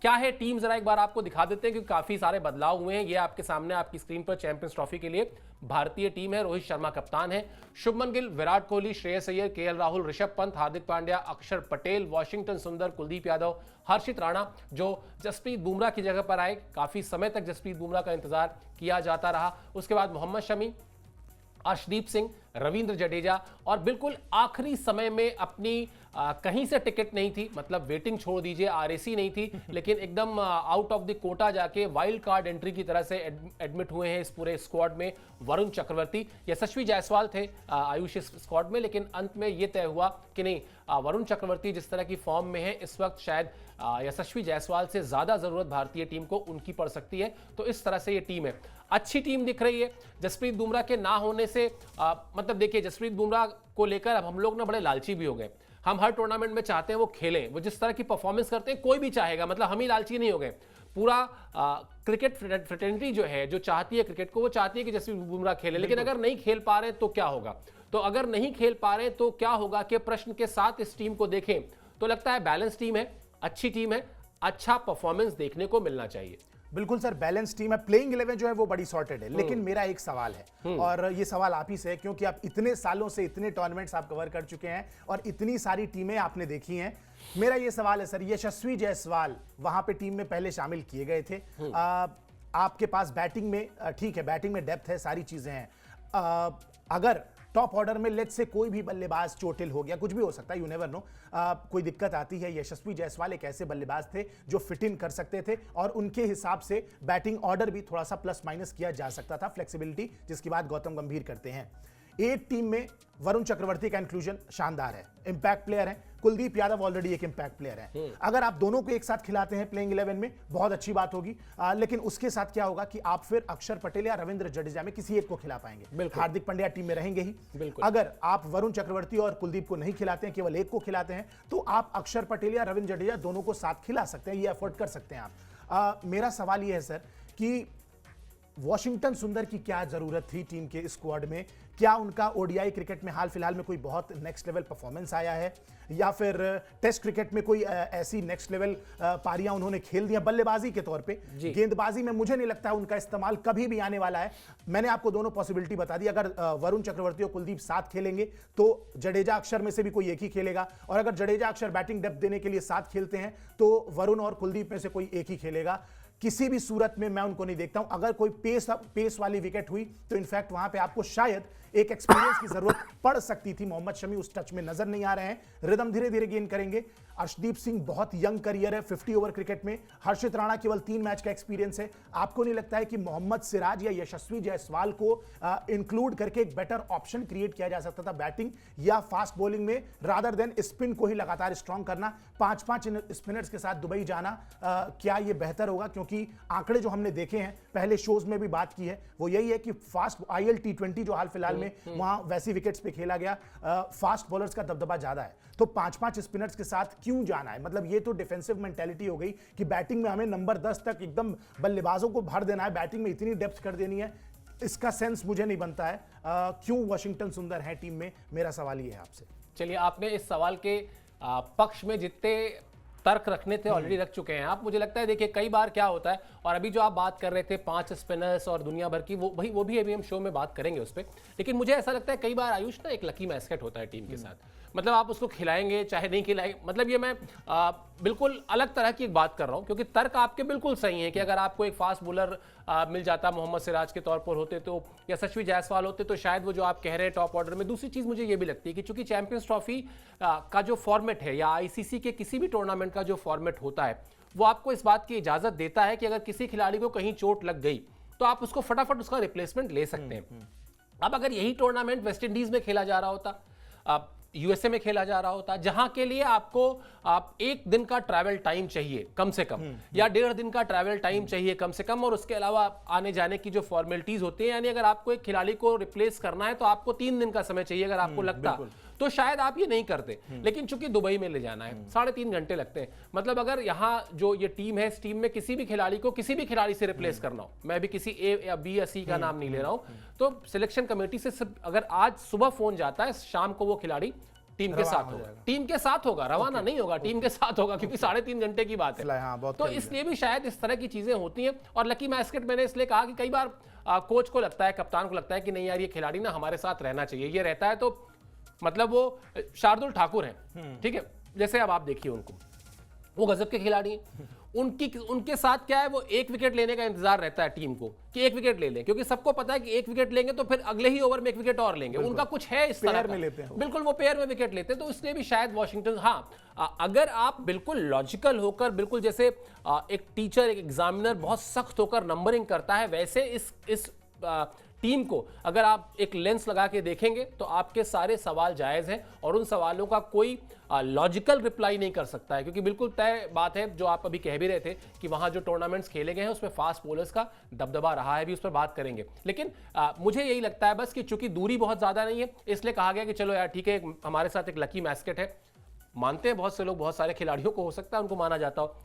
क्या है टीम, जरा एक बार आपको दिखा देते हैं, क्योंकि काफी सारे बदलाव हुए हैं। ये आपके सामने आपकी स्क्रीन पर चैंपियंस ट्रॉफी के लिए भारतीय टीम है। रोहित शर्मा कप्तान है, शुभमन गिल, विराट कोहली, श्रेयस अय्यर, केएल राहुल, ऋषभ पंत, हार्दिक पांड्या, अक्षर पटेल, वॉशिंगटन सुंदर, कुलदीप यादव, हर्षित राणा जो जसप्रीत बुमराह की जगह पर आए। काफी समय तक जसप्रीत बुमराह का इंतजार किया जाता रहा। उसके बाद मोहम्मद शमी, अर्शदीप सिंह, रविंद्र जडेजा, और बिल्कुल आखिरी समय में अपनी कहीं से टिकट नहीं थी, मतलब वेटिंग छोड़ दीजिए, आरएसी नहीं थी, लेकिन एकदम आउट ऑफ द कोटा जाके वाइल्ड कार्ड एंट्री की तरह से एडमिट हुए हैं इस पूरे स्क्वाड में वरुण चक्रवर्ती। यशस्वी जायसवाल थे आयुष इस स्क्वाड में, लेकिन अंत में यह तय हुआ कि नहीं, वरुण चक्रवर्ती जिस तरह की फॉर्म में है इस वक्त, शायद यशस्वी जायसवाल से ज्यादा जरूरत भारतीय टीम को उनकी पड़ सकती है। तो इस तरह से ये टीम है, अच्छी टीम दिख रही है। जसप्रीत बुमराह के ना होने से मतलब देखिए, जसप्रीत बुमराह को लेकर अब हम लोग ना बड़े लालची भी हो गए। हम हर टूर्नामेंट में चाहते हैं वो खेलें, वो जिस तरह की परफॉर्मेंस करते हैं कोई भी चाहेगा, मतलब हम ही लालची नहीं हो गए। पूरा क्रिकेट फ्रेटर्निटी जो है, जो चाहती है क्रिकेट को, वो चाहती है कि जसप्रीत बुमराह खेले, लेकिन अगर नहीं खेल पा रहे तो क्या होगा? तो अगर नहीं खेल पा रहे तो क्या होगा के प्रश्न के साथ इस टीम को देखें तो लगता है बैलेंस टीम है, अच्छी टीम है, अच्छा परफॉर्मेंस देखने को मिलना चाहिए। बिल्कुल सर, बैलेंस टीम है, प्लेइंग 11 जो है वो बड़ी सॉर्टेड है। लेकिन मेरा एक सवाल है, और ये सवाल आप ही से है, क्योंकि आप इतने सालों से इतने टूर्नामेंट्स आप कवर कर चुके हैं और इतनी सारी टीमें आपने देखी हैं। मेरा ये सवाल है सर, यशस्वी जायसवाल वहां पे टीम में पहले शामिल किए गए थे। आपके पास बैटिंग में ठीक है, बैटिंग में डेप्थ है, सारी चीजें हैं। अगर टॉप ऑर्डर में लेट से कोई भी बल्लेबाज चोटिल हो गया, कुछ भी हो सकता है, यू नेवर नो, कोई दिक्कत आती है, यशस्वी जायसवाल एक ऐसे बल्लेबाज थे जो फिट इन कर सकते थे और उनके हिसाब से बैटिंग ऑर्डर भी थोड़ा सा प्लस माइनस किया जा सकता था, फ्लेक्सिबिलिटी, जिसकी बात गौतम गंभीर करते हैं। एक टीम में वरुण चक्रवर्ती का इंक्लूजन शानदार है, इंपैक्ट प्लेयर है। कुलदीप यादव ऑलरेडी एक इंपैक्ट प्लेयर है। अगर आप दोनों को एक साथ खिलाते हैं प्लेइंग 11 में, बहुत अच्छी बात होगी। लेकिन उसके साथ क्या होगा कि आप फिर अक्षर पटेल या रविंद्र जडेजा में किसी एक को खिला पाएंगे। हार्दिक पांड्या टीम में रहेंगे ही। अगर आप वरुण चक्रवर्ती और कुलदीप को नहीं खिलाते हैं, केवल एक को खिलाते हैं, तो आप अक्षर पटेल या रविंद्र जडेजा दोनों को साथ खिला सकते हैं, ये एफोर्ड कर सकते हैं आप। मेरा सवाल यह है सर कि वॉशिंगटन सुंदर की क्या जरूरत थी टीम के स्क्वाड में? क्या उनका ओडीआई क्रिकेट में हाल फिलहाल में कोई बहुत नेक्स्ट लेवल परफॉर्मेंस आया है, या फिर टेस्ट क्रिकेट में कोई ऐसी नेक्स्ट लेवल पारियां उन्होंने खेल दी बल्लेबाजी के तौर पे? गेंदबाजी में मुझे नहीं लगता उनका इस्तेमाल कभी भी आने वाला है। मैंने आपको दोनों पॉसिबिलिटी बता दी। अगर वरुण चक्रवर्ती और कुलदीप साथ खेलेंगे तो जडेजा अक्षर में से भी कोई एक ही खेलेगा, और अगर जडेजा अक्षर बैटिंग डेप्थ देने के लिए साथ खेलते हैं तो वरुण और कुलदीप में से कोई एक ही खेलेगा। किसी भी सूरत में मैं उनको नहीं देखता हूं। अगर कोई पेस वाली विकेट हुई तो इनफैक्ट वहां पे आपको शायद एक एक्सपीरियंस की जरूरत पड़ सकती थी। मोहम्मद शमी उस टच में नजर नहीं आ रहे हैं, रिदम धीरे धीरे गेन करेंगे। अर्शदीप सिंह बहुत यंग करियर है 50 ओवर क्रिकेट में। हर्षित राणा केवल 3 मैच का एक्सपीरियंस है। आपको नहीं लगता है कि मोहम्मद सिराज या यशस्वी जायसवाल को इंक्लूड करके एक बेटर ऑप्शन क्रिएट किया जा सकता था बैटिंग या फास्ट बॉलिंग में, रादर देन स्पिन को ही लगातार स्ट्रॉन्ग करना, 5-5 स्पिनर्स के साथ दुबई जाना? क्या यह बेहतर होगा? क्योंकि आंकड़े जो हमने देखे हैं, पहले शोज में भी बात की है, वो यही है कि फास्ट आईएल टी20 जो हाल फिलहाल में वहां वैसी विकेट्स पे खेला गया, फास्ट बॉलर्स का दबदबा ज्यादा है। तो 5-5 स्पिनर्स के साथ क्यों जाना है? मतलब ये तो डिफेंसिव मेंटालिटी हो गई कि बैटिंग में हमें नंबर 10 तक एकदम बल्लेबाजों को भर देना है, बैटिंग में इतनी डेप्थ कर देनी है। इसका सेंस मुझे नहीं बनता है। क्यों वॉशिंगटन सुंदर है टीम में? मेरा सवाल ये है आपसे। चलिए, आपने इस सवाल के पक्ष में जितने तर्क रखने थे ऑलरेडी रख चुके हैं आप। मुझे लगता है देखिए, कई बार क्या होता है, और अभी जो आप बात कर रहे थे 5 स्पिनर्स और दुनिया भर की, वो भी अभी हम शो में बात करेंगे उस पर। लेकिन मुझे ऐसा लगता है कई बार आयुष ना एक लकी मैस्केट होता है टीम के साथ। मतलब आप उसको खिलाएंगे चाहे नहीं खिलाएंगे, मतलब ये मैं बिल्कुल अलग तरह की एक बात कर रहा हूं, क्योंकि तर्क आपके बिल्कुल सही है कि अगर आपको एक फास्ट बॉलर मिल जाता, मोहम्मद सिराज के तौर पर होते तो, या यशस्वी जायसवाल होते तो शायद वो जो आप कह रहे हैं टॉप ऑर्डर में। दूसरी चीज मुझे ये भी लगती है कि चूंकि चैंपियंस ट्रॉफी का जो फॉर्मेट है, या आईसीसी के किसी भी टूर्नामेंट का जो फॉर्मेट होता है, वो आपको इस बात की इजाजत देता है कि अगर किसी खिलाड़ी को कहीं चोट लग गई तो आप उसको फटाफट उसका रिप्लेसमेंट ले सकते हैं। अब अगर यही टूर्नामेंट वेस्ट इंडीज में खेला जा रहा होता, यूएसए में खेला जा रहा होता, जहां के लिए आपको आप 1 दिन का ट्रैवल टाइम चाहिए कम से कम, या 1.5 दिन का ट्रैवल टाइम चाहिए कम से कम, और उसके अलावा आने जाने की जो फॉर्मेलिटीज होती है, यानी अगर आपको एक खिलाड़ी को रिप्लेस करना है तो आपको 3 दिन का समय चाहिए अगर आपको लगता, तो शायद आप ये नहीं करते। लेकिन चूंकि दुबई में ले जाना है, 3.5 घंटे लगते हैं। मतलब अगर यहाँ जो ये टीम है, इस टीम में किसी भी खिलाड़ी को किसी भी खिलाड़ी से रिप्लेस करना हो, मैं भी किसी ए या बी या सी का नाम नहीं ले रहा हूं, तो सिलेक्शन कमेटी से सिर्फ अगर आज सुबह फोन जाता है, शाम को वो खिलाड़ी टीम के साथ होगा, टीम के साथ होगा, रवाना नहीं होगा, टीम के साथ होगा, क्योंकि 3.5 घंटे की बात है। हाँ, बहुत तो इसलिए भी शायद इस तरह की चीजें होती हैं। और लकी मैस्केट मैंने इसलिए कहा कि कई बार कोच को लगता है, कप्तान को लगता है कि नहीं यार ये खिलाड़ी ना हमारे साथ रहना चाहिए, ये रहता है तो मतलब वो शार्दुल ठाकुर है, ठीक है, जैसे अब आप देखिए उनको, वो गजब के खिलाड़ी हैं, उनके साथ क्या है, वो एक विकेट लेने का इंतजार रहता है टीम को कि एक विकेट ले लें, क्योंकि सबको पता है कि एक विकेट लेंगे तो फिर अगले ही ओवर में एक विकेट और लेंगे, उनका कुछ है इस तरह में लेते हैं, बिल्कुल वो पेयर में विकेट लेते हैं। तो इसलिए भी शायद वॉशिंगटन, हाँ अगर आप बिल्कुल लॉजिकल होकर, बिल्कुल जैसे एक टीचर, एक एग्जामिनर बहुत सख्त होकर नंबरिंग करता है, वैसे इस टीम को अगर आप एक लेंस लगा के देखेंगे तो आपके सारे सवाल जायज हैं और उन सवालों का कोई लॉजिकल रिप्लाई नहीं कर सकता है, क्योंकि बिल्कुल तय बात है जो आप अभी कह भी रहे थे कि वहां जो टूर्नामेंट्स खेले गए हैं उसमें फास्ट बॉलर्स का दबदबा रहा है, भी उस पर बात करेंगे। लेकिन मुझे यही लगता है बस कि चूंकि दूरी बहुत ज्यादा नहीं है, इसलिए कहा गया कि चलो यार ठीक है, हमारे साथ एक लकी मैस्केट है, मानते हैं बहुत से लोग, बहुत सारे खिलाड़ियों को हो सकता है उनको माना जाता हो,